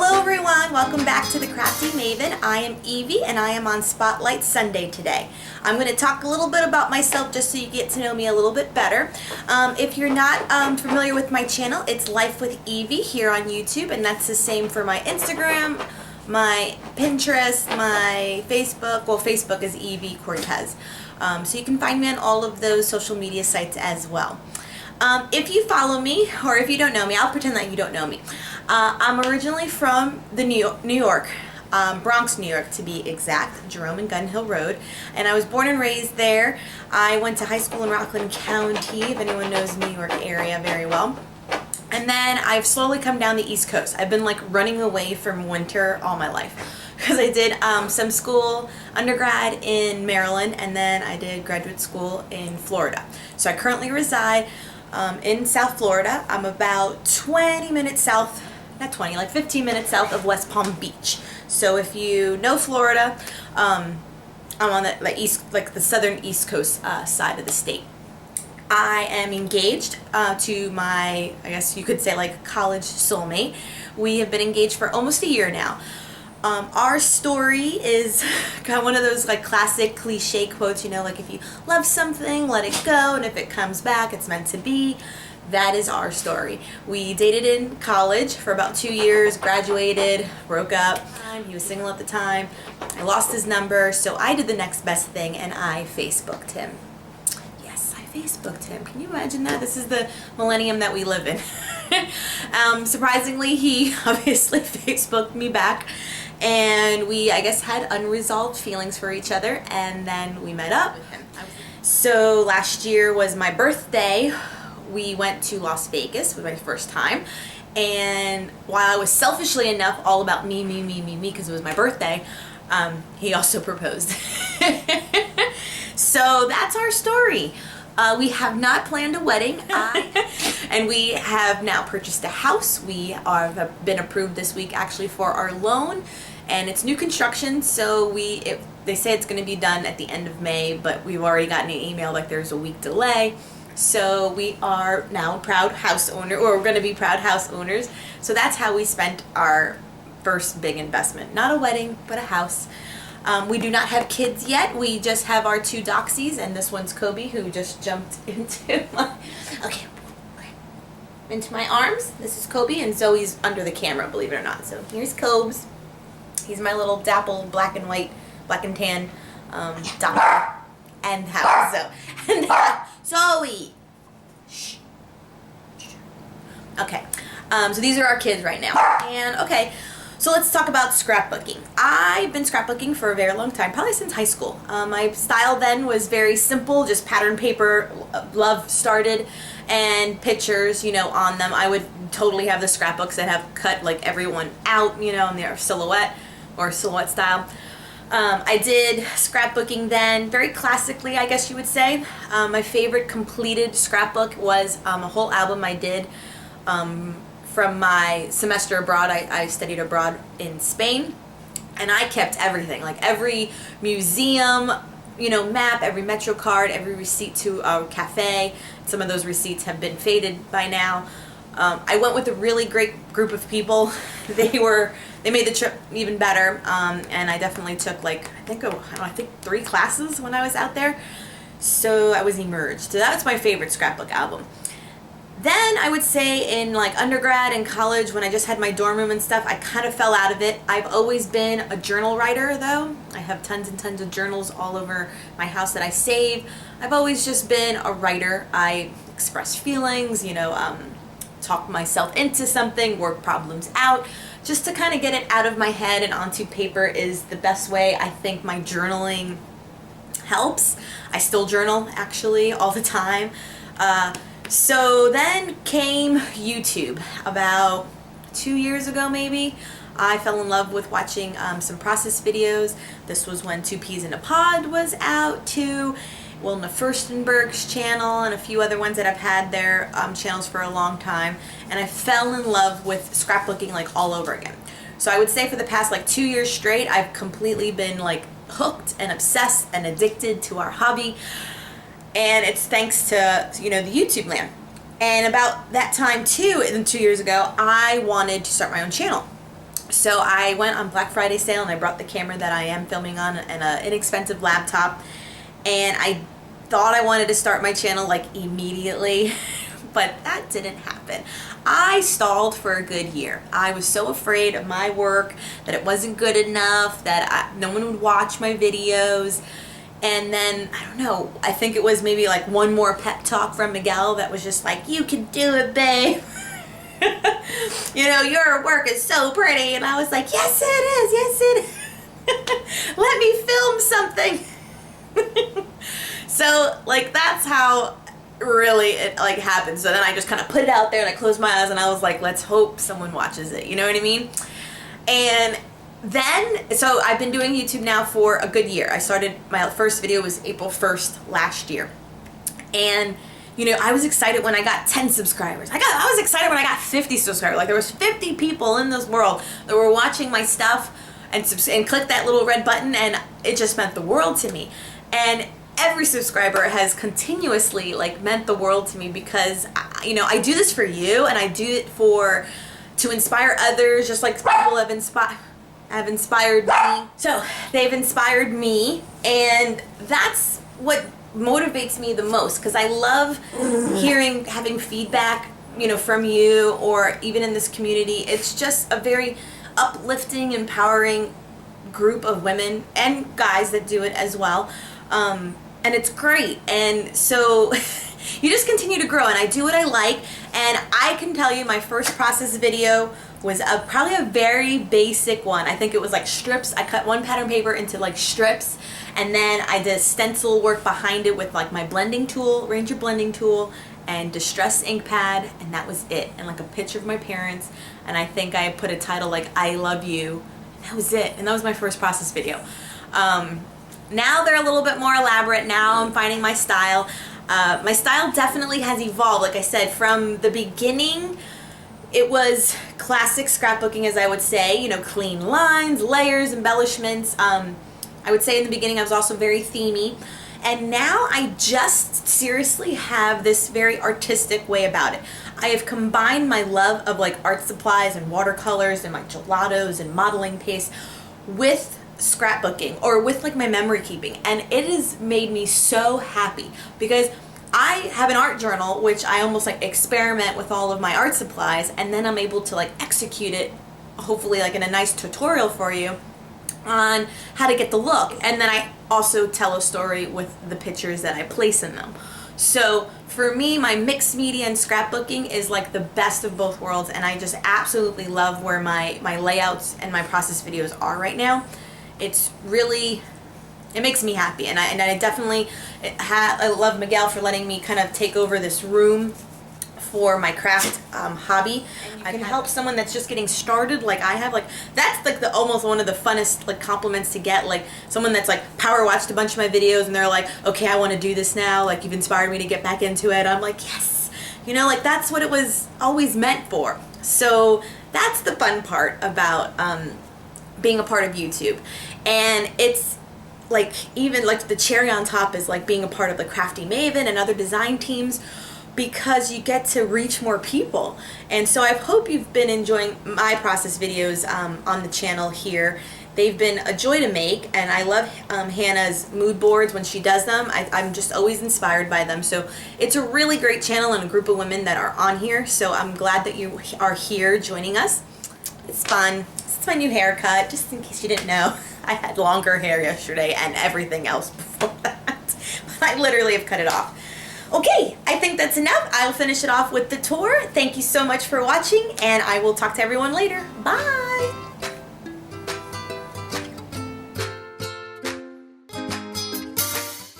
Hello everyone, welcome back to the Crafty Maven. I am Evie and I am on Spotlight Sunday today. I'm going to talk a little bit about myself just so you get to know me a little bit better. If you're not familiar with my channel, it's Life with Evie here on YouTube, and that's the same for my Instagram, my Pinterest, my Facebook. Well, Facebook is Evie Cortez. So you can find me on all of those social media sites as well. If you follow me, or if you don't know me, I'll pretend that you don't know me. I'm originally from the New York, Bronx, New York to be exact, Jerome and Gun Hill Road, and I was born and raised there. I went to high school in Rockland County, if anyone knows the New York area very well. And then I've slowly come down the East Coast. I've been like running away from winter all my life because I did some school, undergrad in Maryland, and then I did graduate school in Florida. So I currently reside in South Florida. I'm about 20 minutes south, not 20, like 15 minutes south of West Palm Beach. So if you know Florida, I'm on the east, like the southern East Coast side of the state. I am engaged to my, I guess you could say, like college soulmate. We have been engaged for almost a year now. Our story is kind of one of those like classic cliche quotes, you know, like if you love something, let it go, and if it comes back, it's meant to be. That is our story. We dated in college for about 2 years, graduated, broke up. He was single at the time. I lost his number, so I did the next best thing and I Facebooked him. Yes, I Facebooked him. Can you imagine that? This is the millennium that we live in. Surprisingly, he obviously Facebooked me back. And we, I guess, had unresolved feelings for each other, and then we met up. So last year was my birthday. We went to Las Vegas for my first time, and while I was selfishly enough all about me, because it was my birthday, he also proposed. So that's our story. We have not planned a wedding, and we have now purchased a house. We have been approved this week actually for our loan, and it's new construction, so they say it's going to be done at the end of May, but we've already gotten an email like there's a week delay. So we are now proud house owner, or we're going to be proud house owners. So that's how we spent our first big investment. Not a wedding, but a house. We do not have kids yet. We just have our 2 doxies, and this one's Kobe, who just jumped into my arms. This is Kobe, and Zoe's under the camera, believe it or not. So here's Cobes. He's my little dapple black and white, black and tan doxie and house. So and Zoe. Shh. Okay. So these are our kids right now, and okay. So let's talk about scrapbooking. I've been scrapbooking for a very long time, probably since high school. My style then was very simple, just pattern paper, love started, and pictures, you know, on them. I would totally have the scrapbooks that have cut like everyone out, you know, and they're silhouette or silhouette style. I did scrapbooking then, very classically, I guess you would say. My favorite completed scrapbook was a whole album I did from my semester abroad. I studied abroad in Spain, and I kept everything, like every museum, you know, map, every Metro card, every receipt to a cafe. Some of those receipts have been faded by now. I went with a really great group of people. They made the trip even better, and I definitely took like I think 3 classes when I was out there. So I was immersed. So that's my favorite scrapbook album. Then I would say in like undergrad and college, when I just had my dorm room and stuff, I kind of fell out of it. I've always been a journal writer though. I have tons and tons of journals all over my house that I save. I've always just been a writer. I express feelings, you know, talk myself into something, work problems out. Just to kind of get it out of my head and onto paper is the best way I think my journaling helps. I still journal actually all the time. So then came YouTube about 2 years ago maybe. I fell in love with watching some process videos. This was when 2 Peas in a Pod was out too. Wilna Furstenberg's channel and a few other ones that I've had their channels for a long time. And I fell in love with scrapbooking like all over again. So I would say for the past like 2 years straight, I've completely been like hooked and obsessed and addicted to our hobby. And it's thanks to, you know, the YouTube land. And about that time too, 2 years ago, I wanted to start my own channel. So I went on Black Friday sale and I brought the camera that I am filming on and an inexpensive laptop, and I thought I wanted to start my channel like immediately, but that didn't happen. I stalled for a good year. I was so afraid of my work, that it wasn't good enough, that no one would watch my videos. And then, I don't know, I think it was maybe like one more pep talk from Miguel that was just like, you can do it, babe. You know, your work is so pretty. And I was like, yes it is, yes it is. Let me film something. So like that's how really it like happened. So then I just kind of put it out there and I closed my eyes and I was like, let's hope someone watches it, you know what I mean? And then, so I've been doing YouTube now for a good year. I started, my first video was April 1st last year. And you know, I was excited when I got 10 subscribers. I was excited when I got 50 subscribers. Like there was 50 people in this world that were watching my stuff and clicked that little red button, and it just meant the world to me. And every subscriber has continuously like meant the world to me because, you know, I do this for you and I do it to inspire others, just like people have inspired me. So they've inspired me, and that's what motivates me the most, because I love having feedback, you know, from you or even in this community. It's just a very uplifting, empowering group of women and guys that do it as well. And it's great. And so you just continue to grow, and I do what I like. And I can tell you my first process video was probably a very basic one. I think it was like strips. I cut one pattern paper into like strips, and then I did stencil work behind it with like my blending tool, Ranger blending tool, and distress ink pad, and that was it. And like a picture of my parents, and I think I put a title like I love you, and that was it. And that was my first process video. Now they're a little bit more elaborate. Now I'm finding my style. My style definitely has evolved. Like I said, from the beginning, it was classic scrapbooking, as I would say, you know, clean lines, layers, embellishments. I would say in the beginning I was also very themey, and now I just seriously have this very artistic way about it. I have combined my love of like art supplies and watercolors and like gelatos and modeling paste with scrapbooking, or with like my memory keeping, and it has made me so happy because I have an art journal which I almost like experiment with all of my art supplies, and then I'm able to like execute it, hopefully like in a nice tutorial for you on how to get the look. And then I also tell a story with the pictures that I place in them. So for me, my mixed media and scrapbooking is like the best of both worlds, and I just absolutely love where my layouts and my process videos are right now. It's really, it makes me happy, and I definitely I love Miguel for letting me kind of take over this room for my craft hobby. I can help someone that's just getting started like I have. Like that's like almost one of the funnest like compliments to get, like someone that's like power watched a bunch of my videos and they're like, okay, I want to do this now, like you've inspired me to get back into it. I'm like, yes, you know, like that's what it was always meant for. So that's the fun part about being a part of YouTube. And it's like, even like the cherry on top is like being a part of the Crafty Maven and other design teams, because you get to reach more people. And so I hope you've been enjoying my process videos on the channel here. They've been a joy to make, and I love Hannah's mood boards when she does them. I'm just always inspired by them. So it's a really great channel and a group of women that are on here. So I'm glad that you are here joining us. It's fun. It's my new haircut, just in case you didn't know. I had longer hair yesterday and everything else before that. But I literally have cut it off. Okay, I think that's enough. I'll finish it off with the tour. Thank you so much for watching, and I will talk to everyone later. Bye!